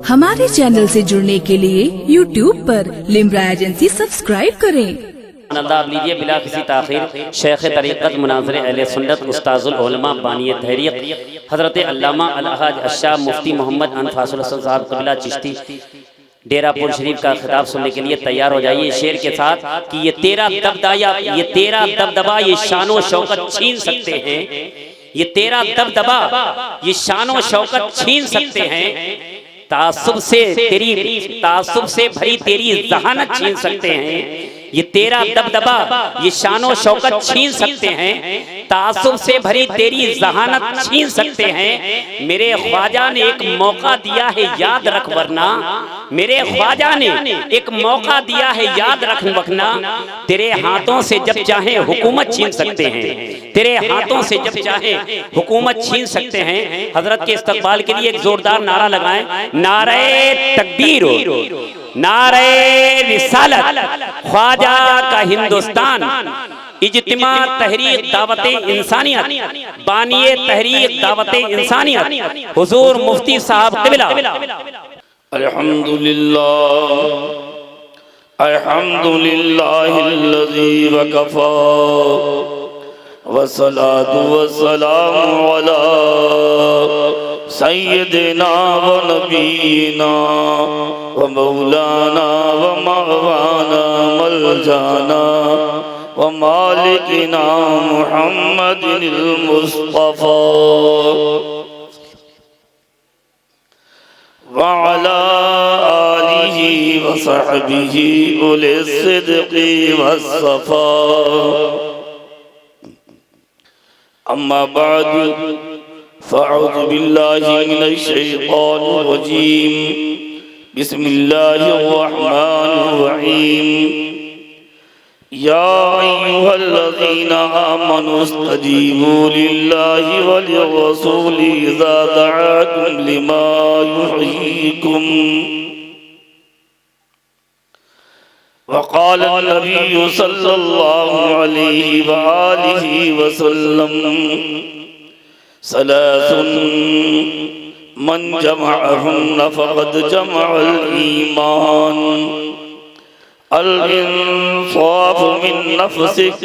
हमारे चैनल से जुड़ने के लिए YouTube पर लिम्रा एजेंसी सब्सक्राइब करें। आप लीजिए बिला किसी ताखीर शेख तरीक़त मुनाज़िर अहले सुन्नत उस्ताज़ुल उलमा बानी तहरीक हज़रत अल्लामा अलहाज अशाह मुफ्ती मोहम्मद अनफासुल हसन साहब क़िबला चिश्ती डेरापुर शरीफ का खिताब सुनने के लिए तैयार हो जाइए शेर के साथ कि ये तेरा दबदबा ये शानो शौकत छीन सकते हैं, ये तेरा दबदबा ये शानो शौकत छीन सकते हैं, तासुब से भरी तेरी ज़हानत छीन सकते हैं, ये तेरा दबदबा ये शानो शौकत छीन सकते हैं, तासुब से भरी तेरी ज़हानत छीन सकते हैं। मेरे ख्वाजा ने एक मौका दिया है याद रख वरना, मेरे ख्वाजा ने एक मौका दिया है याद रखना, तेरे हाथों से जब चाहे हुकूमत छीन सकते हैं, तेरे हाथों से जब चाहे हुकूमत छीन सकते हैं। हजरत के इस्तकबाल के लिए एक जोरदार नारा लगाएं, नारे तकबीर, नारे रिसालत, ख्वाजा का हिंदुस्तान, इज्तिमा तहरीक दावत इंसानियत, बानिए तहरीक दावत इंसानियत, हुजूर मुफ्ती साहब क़िबला। अल्हम्दुलिल्लाहिल्लज़ी वकफ़ा वस्सलातु वस्सलामु अला सय्यिदिना व नबीना व मौलाना व मवाना मलजाना व मालिकिना मुहम्मदिल मुस्तफ़ा व अला आलिहि व सहबिहि उलिस सिद्क़ि वस्सफ़ा। अम्मा बाद फ़अऊज़ु बिल्लाहि मिनश शैतानिर रजीम, बिस्मिल्लाहिर रहमानिर रहीम। या अय्युहल्लज़ीना आमनू इस्तजीबू लिल्लाहि व लिर्रसूलि इज़ा दअाकुम लिमा युहयीकुम। वक़ाल नबी सल्लल्लाहु अलैहि व आलिहि वसल्लम, सलासुन मन जमअहुन्ना फ़क़द जमअल ईमान, अल इंसाफ़ु मिन नफ़्सिक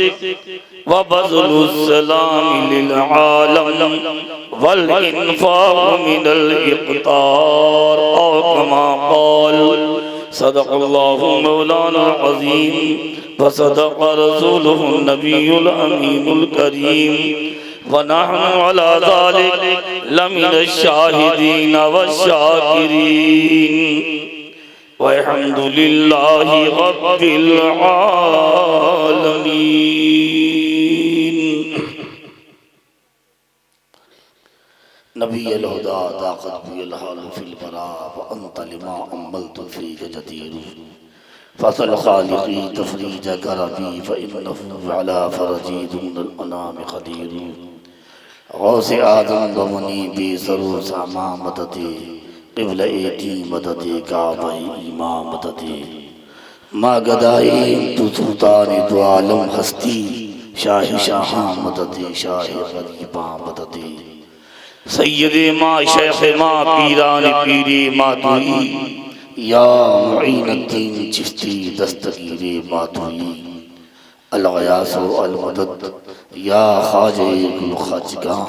व बज़्लुस सलाम लिल आलम वल इंफ़ाक़ु मिनल इक़्तार, और कमा क़ाल सदक़ल्लाहु मौलाना अज़ीम व सदक़ रसूलुहुन नबियुल अमीनुल करीम व नहनु अला ज़ालिक लमिनश शाहिदीन वश्शाकिरीन वल्हम्दुलिल्लाहि रब्बिल आलमीन। नबील हुदा दाक़त बिल हाल फिल बरा व अंत लिमा अम्मलतु फ़ीक जदीर, फ़सल ख़ालिक़ी तफ़रीज करबी फ़इन्नहु अला फ़रजी दुनल अनाम क़दीर। गौसे आज़म बमनी बेसरो सामा मददे, क़िबला एती मददे काबा ईमा मददे, माँ गदाए तू सुल्तान दो आलम हस्ती, शाह शाहां मददे शाह ग़रीबा मददे, सय्यदे माँ शेख़ माँ पीरान पीरे मातुई, या मुईनुद्दीन चिश्ती दस्तगीरे मातुई, अल-ग़यासु अल-मदद या ख़्वाजे कुल ख़ाजगाह,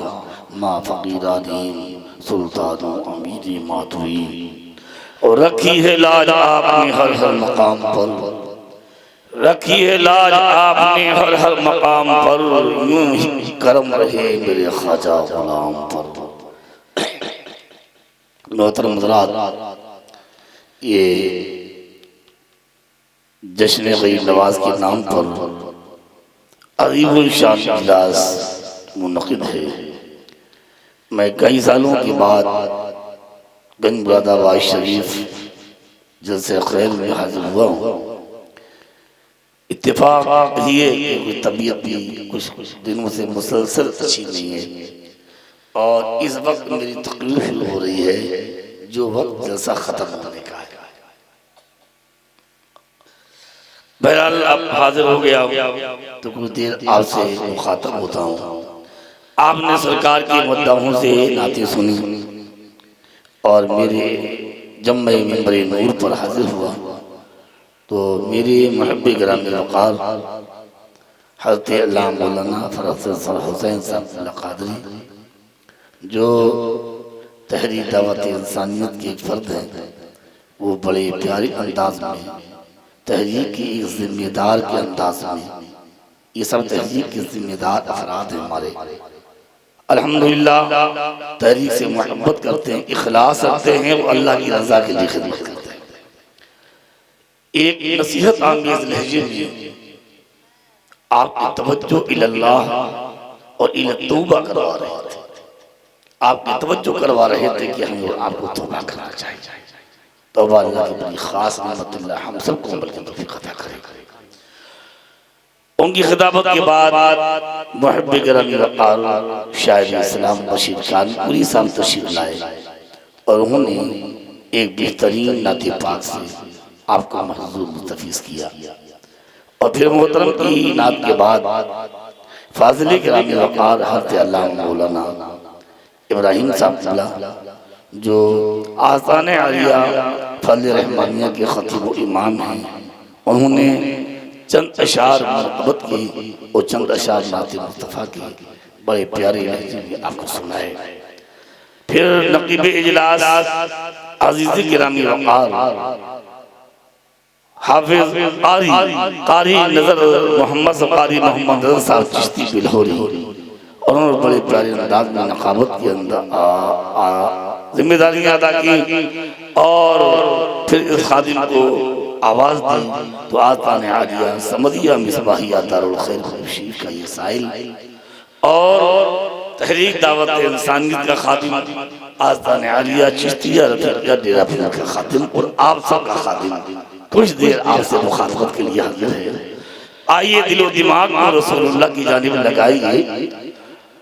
माँ फ़क़ीरानीम सुल्तानो अमीरी मातुई। और रखी है लाज आपने हर हर मकाम पर, रखी है लाज आपने हर हर मकाम पर, यूं ही करम रहे मेरे ख़ाजा ग़ुलाम पर। मोहतरम हज़रात, ये जश्न गरीब नवाज के नाम पर अज़ीमुल शान इजलास मुनक़िद है। मैं कई सालों के बाद गंज मुरादाबाद शरीफ जलसे खैर में हाजिर हुआ हूँ। इत्तेफाक ये कि तबीयत भी कुछ दिनों से मुसलसल अच्छी नहीं है और इस वक्त मेरी तकलीफ शुरू हो रही है जो वक्त जलसा ख़त्म होने का है। बहरहाल अब हाजिर हो गया तो कुछ देर आपसे मुखातब होता हूँ। आपने सरकार के मुद्दाओं से नाते सुनी और मेरे जब मैं मिंबर नूर पर हाजिर हुआ तो मेरे महब्बे ग्रामी वक़ार हज़रत अल्लामा मौलाना फरहत हुसैन साहब क़ादरी जो तहरीक दावत इंसानियत के एक फ़र्द हैं, वो बड़े प्यारे अंदाज में तहरीक की एक जिम्मेदार के अंदाज में, ये सब तहरीक के जिम्मेदार अफराद हैं हमारे, अल्हम्दुलिल्लाह तहरीक से मोहब्बत करते हैं, इखलास रखते हैं, वो अल्लाह की रज़ा के लिए खिदमत करते हैं। एक नसीहत आमेज़ लहजे में आपकी तवज्जो इल्लल्लाह और इला तौबा करवा रहे थे, आपकी तवज्जो करवा रहे थे कि हमें आपको तौबा करना चाहिए। तौबा अल्लाह की बड़ी खास नेमत, हम सबको अमल की तौफीक अता करे। उनकी खिताबत के बाद मुहब्बे गिरामी वक़ार शायर इस्लाम बशीर कानपुरी साहब तशरीफ लाए और उन्होंने एक बेहतरीन नाते पाक से आपको महज़ूर मुस्तफ़ीज़ किया। और फिर मोहतरम की नात के बाद फाज़िले गिरामी वक़ार हज़रत अल्लामा मौलाना इब्राहिम साहब जो आस्ताने आलिया फज़ल रहमानिया के ख़तीब व इमाम हैं, उन्होंने चंद अशार मरक़बत की और चंद अशार नाते मुस्तफ़ा की बड़े प्यारे लहजे में आपको सुनाए। फिर नक़ीब इजलास अज़ीज़ गिरामी वक़ार हाफिज़ कारी नज़र मोहम्मद कारी मोहम्मद रज़ा साहब चिश्ती बिलहोरी, और उन्होंने बड़े प्यारे अंदाज में नक़ाबत के अंदर जिम्मेदारियाँ अदा की और फिर इस खादिम को आवाज़ दी तो आस्ताने आलिया समदिया मिसबाहिया दारुल खैर खुर्शीद का ये साइल और तहरीक दावत इंसानियत का खादिम आस्ताने आलिया चिश्तिया रफ़ीक़िया डेरा पीर का खादिम और आप सब का खादिम कुछ देर आपसे मुखातबत के लिए हाजिर है। आइए दिलो दिमाग को रसूलुल्लाह की जानिब लगाइए।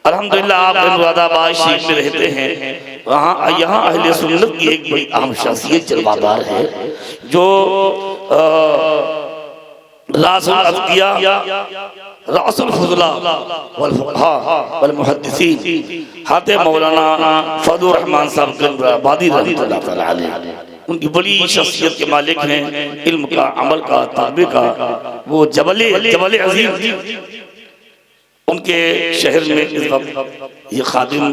अल्हम्दुलिल्लाह आप मुरादाबाद शरीफ में रहते हैं, वहाँ यहाँ अहले सुन्नत की एक बड़ी अहम शख्सियत जलवादार है जो रासुल अज़किया रासुल फुज़ला वल फुक़हा वल मुहद्दिसीन हाते मौलाना फज़लुर रहमान साहब आबादी रहमतुल्लाह तआला अलैह, उनकी बड़ी शख्सियत के मालिक हैं, इल्म का, अमल का, तक़वा का, वो जबल अज़ीम। उनके शहर में इस वक्त ये खादिम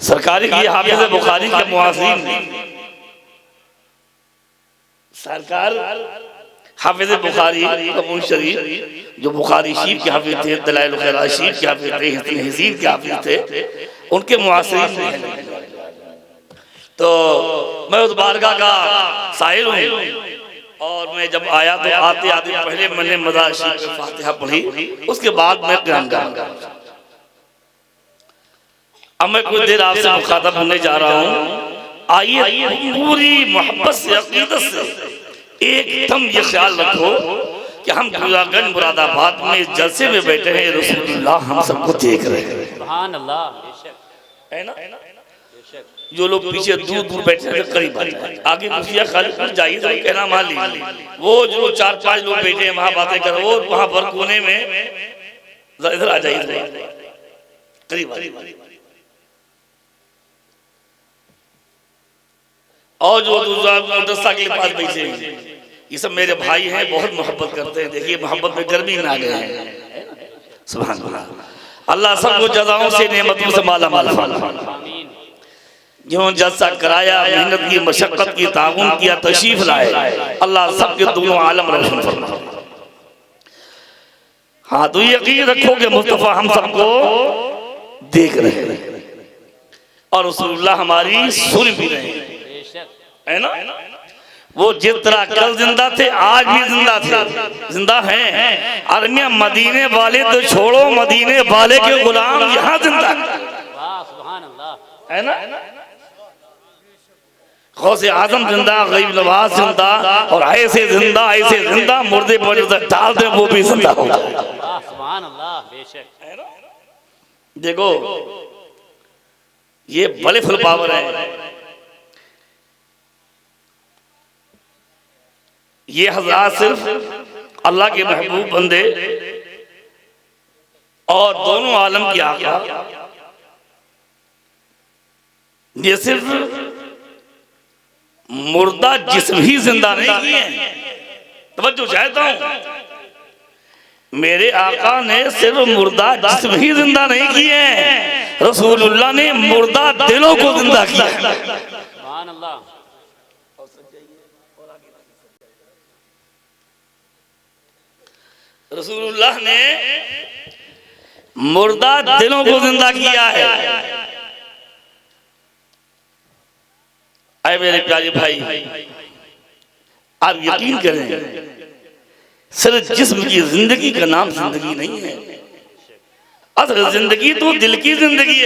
सरकारी की हाफिज़ बुखारी के मुआज़िन सरकार हाफिज़ बुखारी कबूल शरीफ जो बुखारी शरीफ के हाफिज़ थे, दलाइल खैरात शरीफ के हाफिज़ थे, हिस्न हसीब के हाफिज़ थे, उनके मुआज़िन। तो मैं उस बारगाह का साहिल हूँ और मैं जब आया तो आते आते पहले मैंने मज़ार शरीफ में फातिहा पढ़ी, उसके बाद मैं क़याम करूँगा। अब मैं कुछ देर आपसे मुखातब होने जा रहा हूँ। आइए पूरी मोहब्बत से, अक़ीदत से एकदम ये ख्याल रखो कि हम गुरागंज मुरादाबाद में जलसे में बैठे हैं, रसूलुल्लाह हम सबको देख रहे हैं। सुभान अल्लाह, है ना? जो लोग पीछे दूर दूर बैठे हैं करीब आ जाए, आगे कुर्सियां खाली कर जाइए तो कहना मान लीजिए। वो जो 4-5 लोग बैठे हैं वहां बातें करो, और वहां पर कोने में इधर आ जाइए करीब। और जो गुलदस्ता के पास बैठे हैं ये सब मेरे भाई हैं, बहुत मोहब्बत करते हैं। देखिए मोहब्बत में गर्मी में आ गए हैं। सुभान अल्लाह। अल्लाह सबको जज़ाओं से, नेमतों से माला माल फरमाए। जो जलसा कराया, मेहनत की, मशक्कत की, ताउन किया, तशरीफ लाए, अल्लाह सबके दोनों आलम रोशन फरमाए। हाँ तो ये यकीन रखो कि मुस्तफ़ा हम सबको देख रहे हैं और रसूलुल्लाह हमारी सुन भी रहे हैं, है ना? वो जिस तरह कल जिंदा थे आज भी जिंदा हैं। अरमिया मदीने वाले तो छोड़ो, मदीने वाले के गुलाम यहाँ जिंदा है ना? गौसे आजम जिंदा, गरीब नवाज जिंदा, और ऐसे जिंदा मुर्दे पर डाल दे वो भी जिंदा हो जाए। सुभान अल्लाह, बेशक। देखो ये बड़े फुल पावर है। ये हज़रात सिर्फ अल्लाह के महबूब बंदे और दोनों आलम के आका ये सिर्फ मुर्दा जिस्म ही जिंदा नहीं किए, तवज्जो चाहता हूं, मेरे आका ने सिर्फ मुर्दा जिस्म ही जिंदा नहीं किए, रसूलुल्लाह ने मुर्दा दिलों को जिंदा किया। सुभान अल्लाह। रसूलुल्लाह ने मुर्दा दिलों को जिंदा किया है। आए मेरे प्यारे भाई, आप यकीन करें, सिर्फ जिस्म की जिंदगी का नाम जिंदगी नहीं है, असल जिंदगी तो दिल की जिंदगी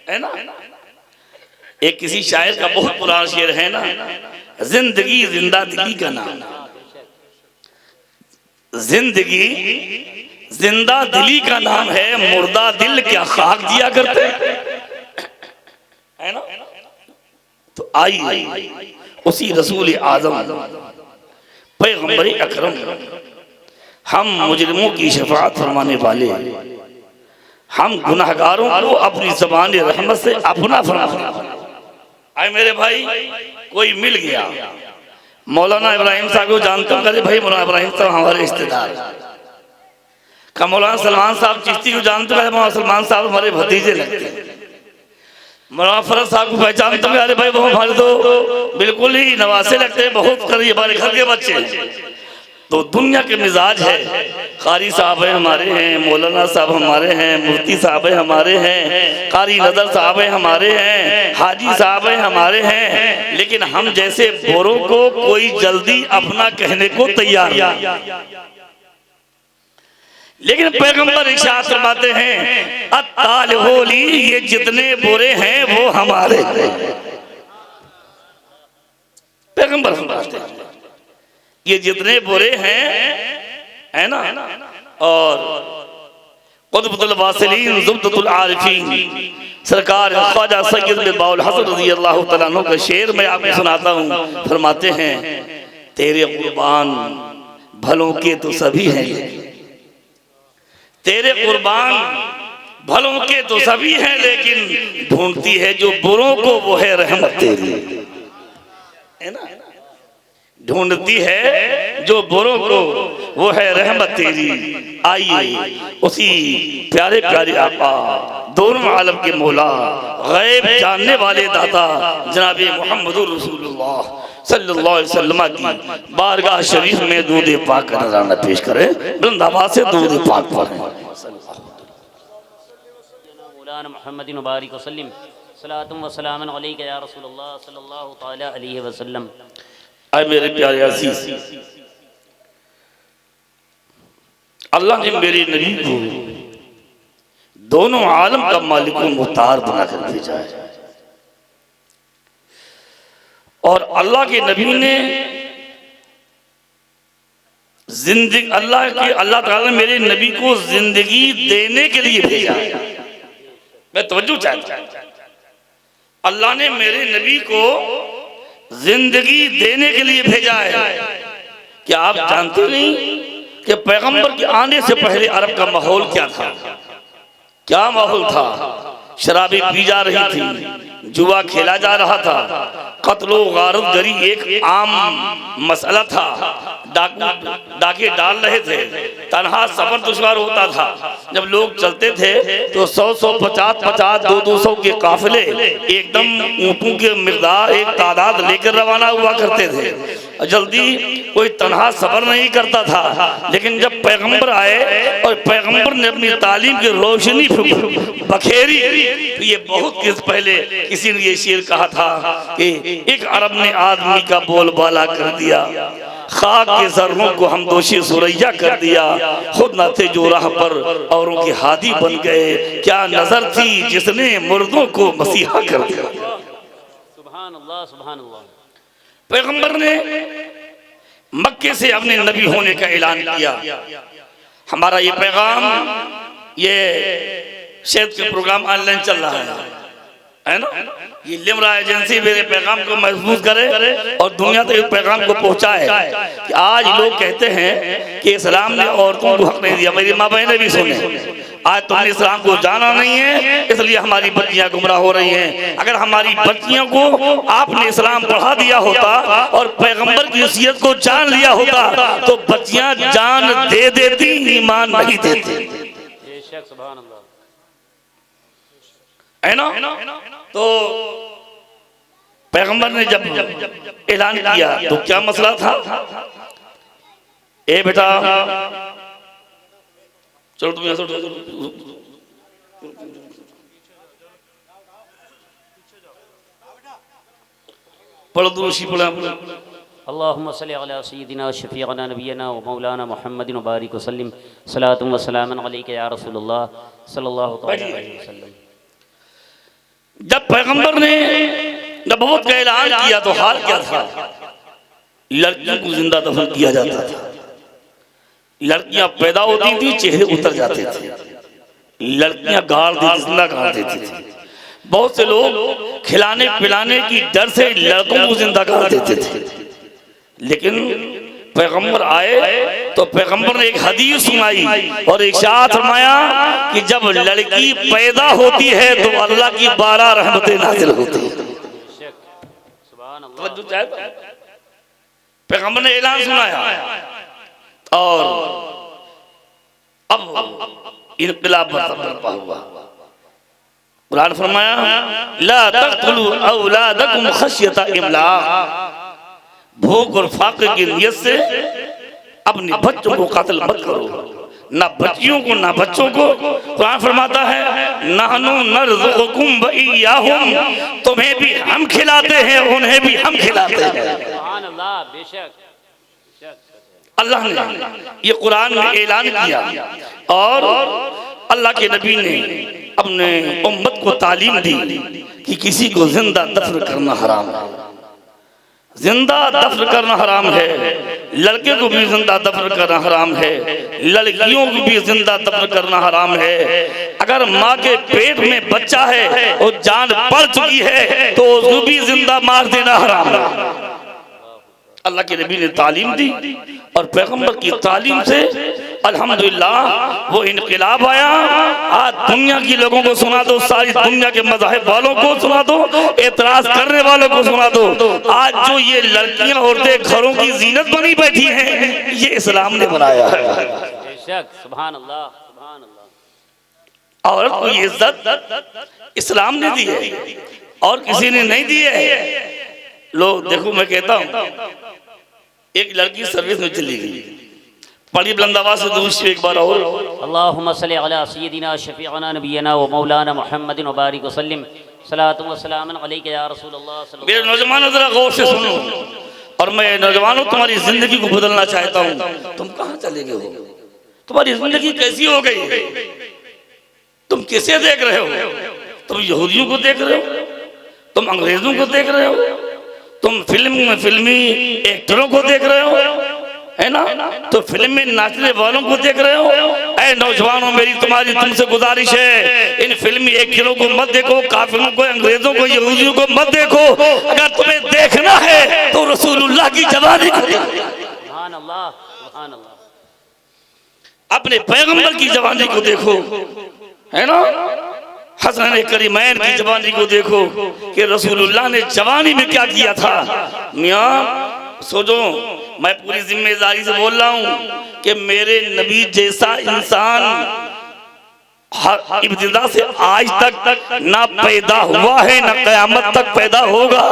है ना। एक किसी शायर का बहुत पुराना शेर है ना, जिंदगी जिंदा दिली का नाम। जिंदगी जिंदा दिली का नाम है, मुर्दा दिल क्या खाक दिया करते है ना। तो आइए उसी रसूल आजम पैगंबर अकरम, हम मुजरिमों की शफाअत फरमाने वाले, हम गुनाहगारों को अपनी ज़बान रहमत से अपना फरमाने। आए मेरे भाई, कोई मिल गया, मौलाना इब्राहिम साहब को जानते हो? कहते भाई मौलाना इब्राहिम साहब हमारे रिश्तेदार। का मौलाना सलमान साहब चिश्ती को जानते हो? मौलाना सलमान साहब हमारे भतीजे लगते हैं। मौलाना फरज साहब को पहचानते हो? अरे भाई वो हमारे तो बिल्कुल ही नवासे लगते हैं, बहुत करीब हमारे घर के बच्चे हैं। तो दुनिया के मिजाज है, कारी साहब है हमारे हैं, मौलाना साहब हमारे हैं, मुफ्ती साहब है हमारे हैं, कारी नजर साहब है हमारे हैं, हाजी साहब है हमारे हैं, लेकिन हम जैसे बोरों को कोई जल्दी अपना कहने को तैयार नहीं। लेकिन पैगंबर इरशाद फरमाते हैं, अत्ताल होली, ये जितने बुरे हैं वो हमारे। पैगंबर फरमाते हैं ये जितने बुरे हैं, है ना। और क़ुतबुल वासिलीन ज़ुब्दतुल आरिफीन सरकार ख्वाजा सैयद बिन बाउल हसन रज़ी अल्लाह तआला अन्हु का शेर मैं आपको सुनाता हूँ। फरमाते हैं, तेरे कुर्बान भलों के तो सभी हैं, तेरे कुर्बान भलों के तो सभी हैं, लेकिन ढूंढती है जो बुरों को वो है रहमत तेरी, है ना। ढूंढती है जो बुरों को वो है रहमत तेरी। आइए उसी प्यारे प्यारे आका, दोनों आलम के मौला, गैब जानने वाले दाता जनाब मुहम्मदुर रसूलुल्लाह सल्लल्लाहु अलैहि वसल्लम की बारगाह शरीफ में दूध पाक का नजराना पेश करें। बुलंद आवाज से दूध पाक पढ़ें। मौलाना मुहम्मद मुबारक वसल्लम सलातुम व सलामन अलैका या रसूलुल्लाह सल्लल्लाहु तआला अलैहि वसल्लम। आए मेरे प्यारे अजीज, अल्लाह ने मेरे नबी को दोनों आलम का मालिक व मुख्तार बनाकर भेजा है। और अल्लाह के नबी ने जिंदगी, अल्लाह ताला ने मेरे नबी को जिंदगी देने के लिए भेजा है। मैं तवज्जो चाहता हूं, अल्लाह ने मेरे नबी को जिंदगी देने के लिए भेजा है। क्या आप जानते नहीं कि पैगंबर के आने से पहले अरब का माहौल क्या था? क्या माहौल था? शराबी पी जा रही थी, जुआ खेला जा रहा था, कत्लो गारत गरी एक आम मसला था, डाके डाल रहे थे, तन्हा सफर दुश्वार होता था। जब लोग चलते थे तो 100-100, 50-50, 200-200 के काफिले एकदम ऊँटों के मिकदार एक तादाद लेकर रवाना हुआ करते थे। जल्दी कोई तन्हा सफर नहीं करता था। लेकिन जब पैगंबर आए और पैगंबर ने अपनी तालीम की रोशनी बखेरी, तो ये बहुत किस पहले किसी ने ये शेर कहा था कि एक अरब ने आदमी का बोलबाला कर दिया, खाक के जर्रों को हम दोषी सुरैया कर दिया, खुद न थे जो राह पर औरों के हादी बन गए, क्या नजर थी जिसने मुर्दों को मसीहा कर दिया। सुभान अल्लाह, सुभान अल्लाह। पैगंबर ने मक्के से अपने नबी होने का ऐलान किया। हमारा ये पैगाम, ये शेद के प्रोग्राम ऑनलाइन चल रहा है ना। ये लिम्रा एजेंसी मेरे पैगाम को महफूज करे और दुनिया तक इस पैगाम को पहुंचाए कि आज लोग कहते हैं कि इस्लाम ने औरतों को हक नहीं दिया। मेरी माँ बहनें भी सुने, आज तुमने इस्लाम को जाना नहीं है, इसलिए हमारी बच्चियां गुमराह हो रही हैं। अगर हमारी बच्चियों को आपने इस्लाम पढ़ा दिया होता और पैगंबर की वसीयत को जान लिया होता तो बच्चियां जान दे देती, ईमान नहीं देती, है ना। तो पैगंबर ने जब ऐलान किया तो क्या मसला था? ए बेटा चलो तुम यहाँ पढ़ो, दूसरी पढ़ा। अल्लाहुम्मा सल्ली अला सय्यिदिना शफीअना नबियना व मौलाना मुहम्मदिन व बारिक वसल्लिम सलातुन व सलामन अलैका या रसूलुल्लाह सल्लल्लाहु अलैहि वसल्लम। जब पैगंबर ने नबूवत का ऐलान किया तो हाल क्या था? लड़कियों को जिंदा दफन किया जाता था। लड़कियां पैदा होती थी, चेहरे उतर जाते थे, लड़कियां जिंदा गाड़ देती थी। बहुत से लोग खिलाने पिलाने की डर से लड़कों को जिंदा गाड़ देते थे। लेकिन पैगंबर आए तो पैगंबर ने एक हदीस सुनाई और इरशाद फरमाया कि जब लड़की पैदा होती है तो अल्लाह की 12 रहमतें नाज़िल होती हैं। पैगंबर ने ऐलान सुनाया और अब इनकलाब बर्पा हुआ। कुरान फरमाया ला तक़तुलू औलादकुम खश्यता इमलाक़, भूख और फाक़े की नियत से अपने बच्चों को कत्ल मत करो, ना बच्चियों को ना बच्चों को। कुरान फरमाता है नहनु नरज़ुकुम व इय्याहुम, तुम्हें भी हम खिलाते हैं उन्हें भी हम खिलाते हैं। सुभान अल्लाह, बेशक अल्लाह ने ये कुरान में ऐलान किया और अल्लाह के नबी ने अपने उम्मत को तालीम दी कि किसी को जिंदा दफन करना हराम है, जिंदा दफन करना हराम है। लड़के को भी जिंदा दफन करना हराम है, लड़कियों को भी जिंदा दफन करना हराम है। अगर माँ के पेट में बच्चा है और जान पड़ चुकी है तो उसको भी जिंदा मार देना हराम है। अल्लाह के नबी ने तालीम दी और पैगंबर की तालीम से अल्हम्दुलिल्लाह वो इनकलाब आया। आज दुनिया की लोगों को सुना दो, सारी दुनिया के मज़ाहिब वालों को सुना दो, एतराज करने वालों को सुना दो, आज जो ये लड़कियां औरतें घरों की जीनत बनी बैठी हैं ये इस्लाम ने बनाया है। सुभान अल्लाह, सुभान अल्लाह। औरत को ये इज्जत इस्लाम ने दी है और किसी ने नहीं दी है। लोग देखो, मैं कहता हूँ एक लड़की सर्विस में चली गई, बड़ी बुलंद आवाज से दूसरी एक बार और अल्लाहुम्मा सल्ली अला सय्यिदिना शफीअना नबियना व मौलाना मुहम्मदिन व बारिक वसल्लिम सलातुन व सलामन अलैका या रसूलुल्लाह सल्लल्लाहु। मेरे नौजवानों जरा गौर से सुनो और मैं नौजवानों तुम्हारी जिंदगी को बदलना चाहता हूँ। तुम कहाँ चले गए हो? तुम्हारी जिंदगी कैसी हो गई? तुम किसे देख रहे हो? तुम यहूदियों को देख रहे हो, तुम अंग्रेजों को देख रहे हो, तुम फिल्मी एक्टरों को देख रहे हो, है ना? तो फिल्म में नाचने वालों को देख रहे हो। ऐ नौजवानों, मेरी तुमसे गुजारिश है, इन फिल्मी एक्टरों को मत देखो, काफिरों को, अंग्रेजों को, यहूदियों को मत देखो। अगर तुम्हें देखना है तो रसूलुल्लाह की जवानी को देखो, सुभान अल्लाह, सुभान अल्लाह। अपने पैगंबर की जवानी को देखो, है ना? हसन करीमैन की जवानी को देखो कि रसूलुल्लाह ने जवानी में क्या किया था। मियाँ सोचो, मैं पूरी जिम्मेदारी से बोल रहा हूँ कि मेरे नबी जैसा इंसान इब्तिदा से आज तक ना पैदा हुआ है ना क़यामत तक पैदा होगा।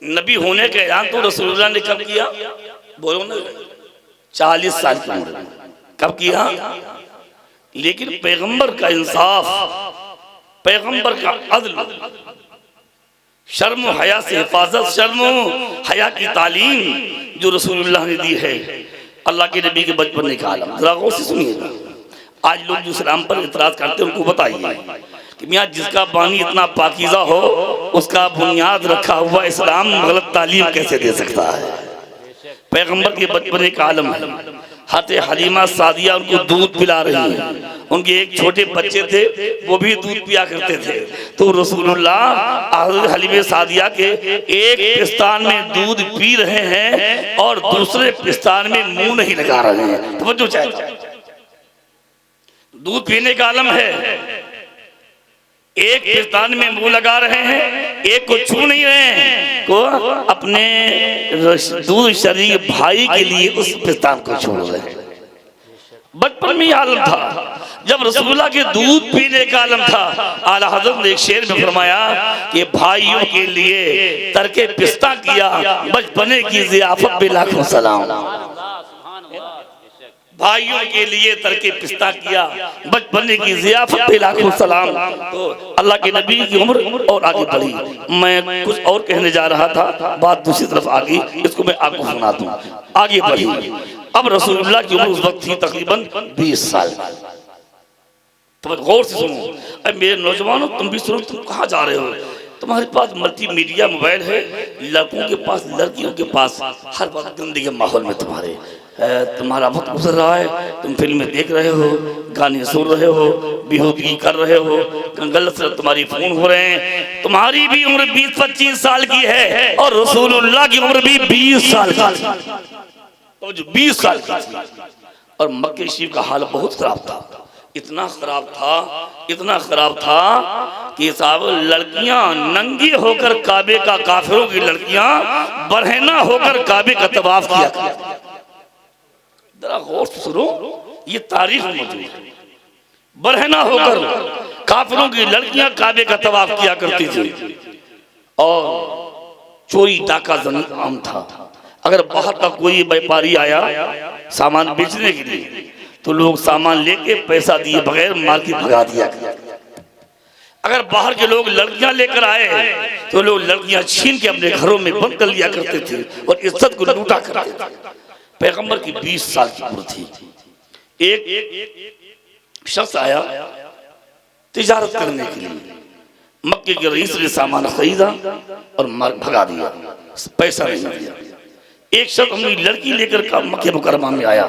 नबी होने का ऐलान तो रसूलुल्लाह ने कब किया? बोलो ना, 40 साल की उम्र में कब किया? लेकिन पैगंबर का इंसाफ, पैगंबर का अदल, शर्म हया से हिफाजत, शर्म हया की तालीम जो रसूलुल्लाह ने दी है, अल्लाह के नबी के बचपन का आलम जरा गौर से सुनिएगा। आज लोग जो इस्लाम पर इतराज करते हैं उनको बताइए कि मियाँ जिसका पानी इतना पाकीज़ा हो उसका बुनियाद रखा हुआ इस्लाम गलत तालीम कैसे दे सकता है? पैगंबर के बचपन का आलम है, हाथे हलीमा सादिया उनको दूध पिला रही है। उनके एक छोटे बच्चे थे, वो भी दूध पिया करते थे। तो रसूलुल्लाह हज़रत हलीमा सादिया के एक पिस्तान में दूध पी रहे हैं और दूसरे पिस्तान में मुंह नहीं लगा रहे हैं। तवज्जो चाहिए, दूध पीने का आलम है, एक पिस्तान में मुंह लगा रहे हैं, एक को छू नहीं रहे हैं, को अपने दूध शरीक भाई के लिए उस पिस्तान को छोड़ रहे हैं। बचपन में आलम था, जब रसूलुल्लाह के दूध पीने का आलम था, आला हज़रत ने एक शेर में फरमाया कि भाइयों के लिए तरके पिस्ता किया, बचपने की ज़ियाफ़त पे लाखों सलाम। भाइयों के लिए तरके पिस्ता किया, बचपने की ज़ियाफ़त पे लाखों सलाम। तो अल्लाह के नबी की उम्र और आगे बढ़ी। मैं कुछ और कहने जा रहा था, बात दूसरी तरफ आ गई, इसको मैं आपको सुना दूं। आगे बढ़ी। अब रसूलुल्लाह की उम्र उस वक्त थी तकरीबन 20 साल। तो गौर से सुनो, अब मेरे नौजवानों तुम भी सुनो, तुम कहाँ जा रहे हो? तुम्हारे पास मल्टीमीडिया मोबाइल है, लड़कों के पास, लड़कियों के पास, हर वक्त गंदगी के माहौल में तुम्हारा वक्त गुजर रहा है। तुम फिल्में देख रहे हो, गाने सुन रहे हो, बेहूदगी कर रहे हो, गलत से तुम्हारी फोन हो रहे हैं। तुम्हारी भी उम्र 20-25 साल की है और रसूलुल्लाह की उम्र भी 20 साल की, तो जो 20 साल की। और मक्के शरीफ का हाल बहुत खराब था, इतना खराब था, इतना खराब था कि साहब लड़कियां नंगी होकर काबे का, काफिरों की लड़कियां बरहना होकर काबे का तवाफ किया करती। जरा गौर से सुनो, ये तारीख मौजूद है। बरहना होकर काफिरों की लड़कियां काबे का तवाफ किया करती थी और चोरी डाका जरूर आम था। अगर बाहर का कोई व्यापारी आया सामान बेचने के लिए तो लोग सामान लेके पैसा दिए बगैर माल की भगा दिया। अगर बाहर के लोग लड़कियां लेकर आए तो लोग लड़कियां छीन के अपने घरों में बंद कर लिया करते थे और इज्जत को लूटा करते थे। पैगंबर की 20 साल की उम्र थी। एक शख्स आया तिजारत करने के लिए, मक्के के रईस ने सामान खरीदा और भगा दिया, पैसा नहीं दिया। एक शख्स अपनी लड़की लेकर का मक्के मुकरमा में आया,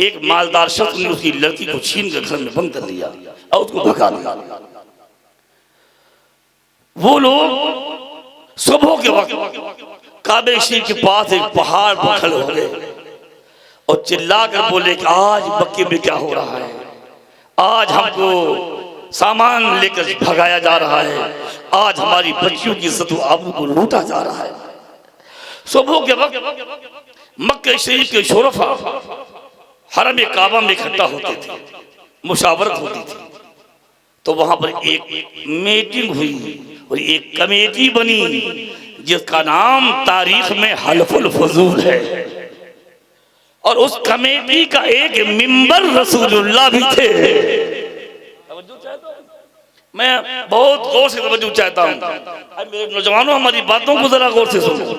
एक मालदार शख्स ने उसकी लड़की को छीन कर घर में बंद कर लिया और उसको भगा दिया। वो लोग सुबह के वक्त काबे शरीफ के पास एक पहाड़ पर खड़े हो गए और चिल्लाकर बोले कि आज मक्के में क्या हो रहा है, आज हमको सामान लेकर भगाया जा रहा है, आज हमारी बच्चियों की इज्जत आबरू को लूटा जा रहा है। सुबह के वक्त मक्के शरीफ के शोरफा हरम काबा में इकट्ठा होते थे, मुशावरत होती थी। तो वहां पर एक मीटिंग हुई और एक कमेटी बनी जिसका नाम तारीख में हल्फुल फजूल है। और उस कमेटी का एक मेंबर रसूलुल्लाह भी थे। मैं बहुत गौर से तवज्जो चाहता हूँ, मेरे नौजवानों हमारी बातों को जरा गौर से सुनो।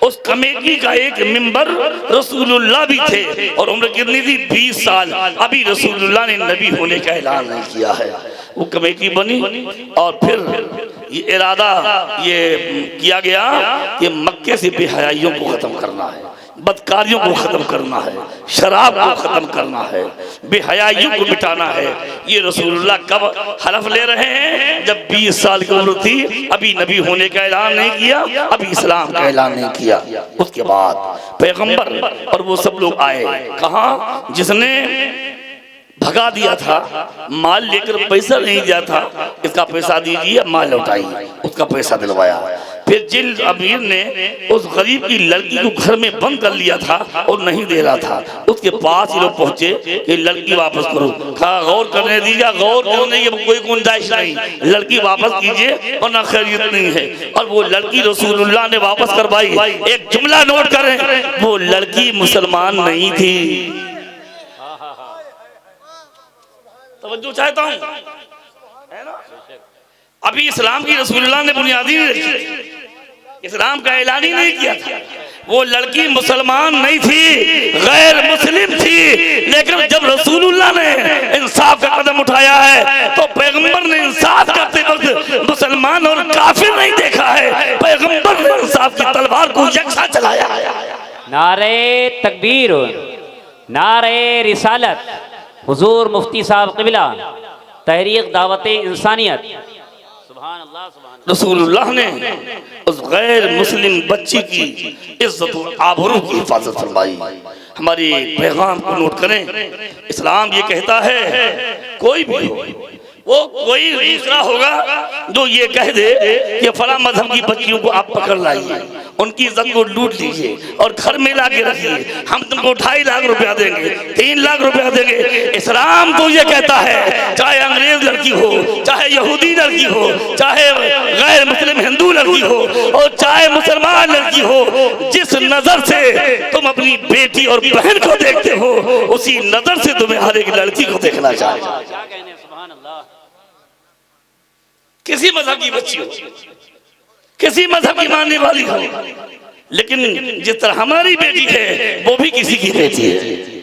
उस कमेटी का एक मेंबर रसूलुल्लाह भी थे और उम्र कितनी थी? 20 साल। अभी रसूलुल्लाह ने नबी होने का ऐलान नहीं किया है। वो कमेटी बनी और फिर ये इरादा ये किया गया कि मक्के से बेहयाइयों को खत्म करना है, बदकारियों को खत्म करना है, शराब को खत्म करना है, बेहयाइयों को मिटाना है। ये रसूलुल्लाह कब हलफ ले रहे हैं? जब 20 साल की उम्र थी, अभी नबी होने का ऐलान नहीं किया, अभी इस्लाम का ऐलान नहीं किया। उसके बाद पैगंबर और वो सब लोग आए। कहाँ? जिसने भगा दिया था, माल लेकर पैसा नहीं दिया था, इसका पैसा दीजिए, माल लौटाइए, उसका पैसा दिलवाया। फिर जिन अमीर ने उस गरीब की लड़की को घर में बंद कर लिया था और नहीं दे रहा था, उसके पास ये लोग पहुंचे कि लड़की वापस करो। कहा गौर करने दीजिए, गौर करने की कोई गुंजाइश नहीं, लड़की वापस कीजिए और ना खैरियत नहीं है। और वो लड़की रसूलुल्लाह ने वापस करवाई। एक जुमला नोट करें, वो लड़की मुसलमान नहीं थी। तवज्जो चाहता हूं, है ना? अभी इस्लाम की रसूलुल्लाह ने बुनियादी नहीं रखी, इस्लाम का ऐलान ही नहीं किया था। वो लड़की मुसलमान नहीं थी, गैर मुस्लिम थी, लेकिन जब रसूलुल्लाह ने इंसाफ का कदम उठाया है तो पैगंबर ने इंसाफ करते वक्त मुसलमान और काफिर नहीं देखा है, पैगंबर ने इंसाफ की तलवार को यकसा चलाया है। नारे तकबीर। नारे रिसालत, हुजूर मुफ्ती साहब क़िबला, तहरीक दावत इंसानियत। सुभान अल्लाह, सुभान अल्लाह। रसूलुल्लाह ने उस गैर मुस्लिम बच्ची की इज्जत और आबरू की हिफाजत फरमाई। हमारे पैगाम को नोट करें, इस्लाम ये कहता है कोई भी हो, वो कोई दूसरा होगा जो ये कह दे कि फला मजहब की बच्चियों को आप पकड़ लाइए, उनकी इज्जत को लूट लीजिए और घर में ला के रखिए, हम तुमको 2.5 लाख रुपया देंगे, 3 लाख रुपया देंगे। इस्लाम तो ये कहता है चाहे अंग्रेज लड़की हो, चाहे यहूदी लड़की हो, चाहे गैर मुस्लिम हिंदू लड़की हो और चाहे मुसलमान लड़की हो, जिस नजर से तुम अपनी बेटी और बहन को देखते हो उसी नजर से तुम्हें हर एक लड़की को देखना चाहिए। किसी मजहब की बच्ची हो, किसी मजहब की मानने वाली हो, लेकिन जिस तरह हमारी बेटी है वो भी किसी की बेटी है।